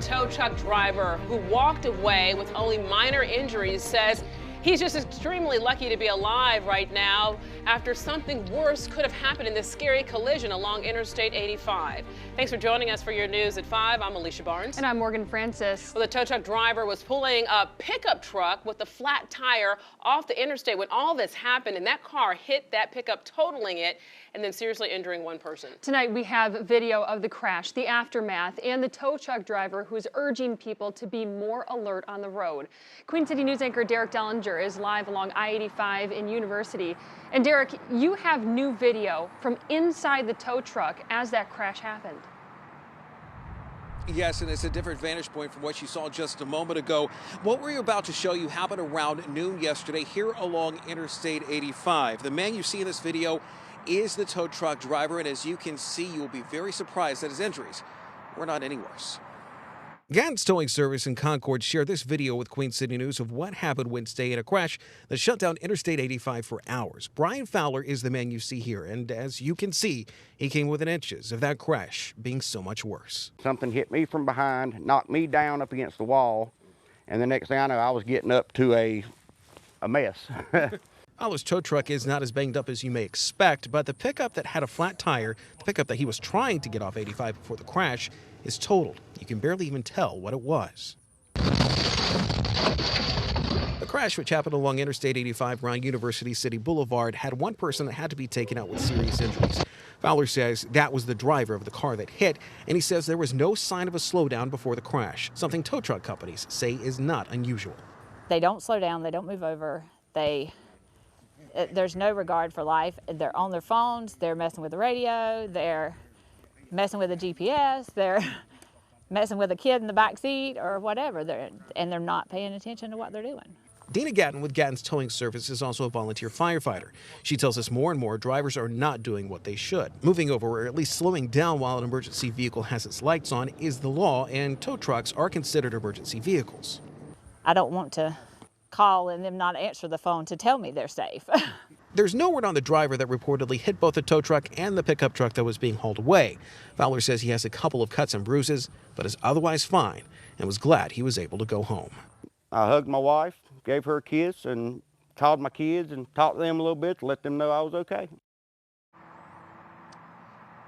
tow truck driver who walked away with only minor injuries says he's just extremely lucky to be alive right now after something worse could have happened in this scary collision along Interstate 85. Thanks for joining us for your news at 5. I'm Alicia Barnes. And I'm Morgan Francis. Well, the tow truck driver was pulling a pickup truck with a flat tire off the interstate when all this happened, and that car hit that pickup, totaling it and then seriously injuring one person. Tonight we have video of the crash, the aftermath, and the tow truck driver who's urging people to be more alert on the road. Queen City News anchor Derek Dellinger is live along I-85 in University. And Derek, you have new video from inside the tow truck as that crash happened. Yes, and it's a different vantage point from what you saw just a moment ago. What we're about to show you happened around noon yesterday here along Interstate 85. The man you see in this video is the tow truck driver, and as you can see, you will be very surprised that his injuries were not any worse. Gatton's Towing Service in Concord shared this video with Queen City News of what happened Wednesday in a crash that shut down Interstate 85 for hours. Brian Fowler is the man you see here, and as you can see, he came within inches of that crash being so much worse. Something hit me from behind, knocked me down up against the wall, and the next thing I know, I was getting up to a mess. Fowler's tow truck is not as banged up as you may expect, but the pickup that had a flat tire, the pickup that he was trying to get off 85 before the crash, is totaled. You can barely even tell what it was. The crash, which happened along Interstate 85 around University City Boulevard, had one person that had to be taken out with serious injuries. Fowler says that was the driver of the car that hit, and he says there was no sign of a slowdown before the crash, something tow truck companies say is not unusual. They don't slow down, they don't move over, there's no regard for life. They're on their phones, they're messing with the radio, they're messing with the GPS, they're messing with a kid in the back seat or whatever, and they're not paying attention to what they're doing. Dina Gatton with Gatton's Towing Service is also a volunteer firefighter. She tells us more and more drivers are not doing what they should. Moving over, or at least slowing down while an emergency vehicle has its lights on, is the law, and tow trucks are considered emergency vehicles. I don't want to call and them not answer the phone to tell me they're safe. There's no word on the driver that reportedly hit both the tow truck and the pickup truck that was being hauled away. Fowler says he has a couple of cuts and bruises, but is otherwise fine and was glad he was able to go home. I hugged my wife, gave her a kiss, and called my kids and talked to them a little bit to let them know I was okay.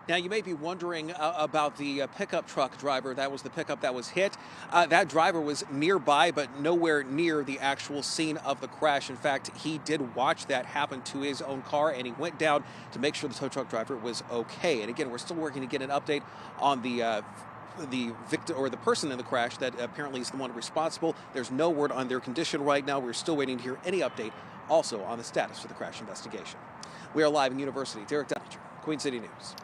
Now, you may be wondering about the pickup truck driver. That was the pickup that was hit. That driver was nearby, but nowhere near the actual scene of the crash. In fact, he did watch that happen to his own car, and he went down to make sure the tow truck driver was okay. And again, we're still working to get an update on the victim or the person in the crash that apparently is the one responsible. There's no word on their condition right now. We're still waiting to hear any update also on the status of the crash investigation. We are live in University. Derek Dellinger, Queen City News.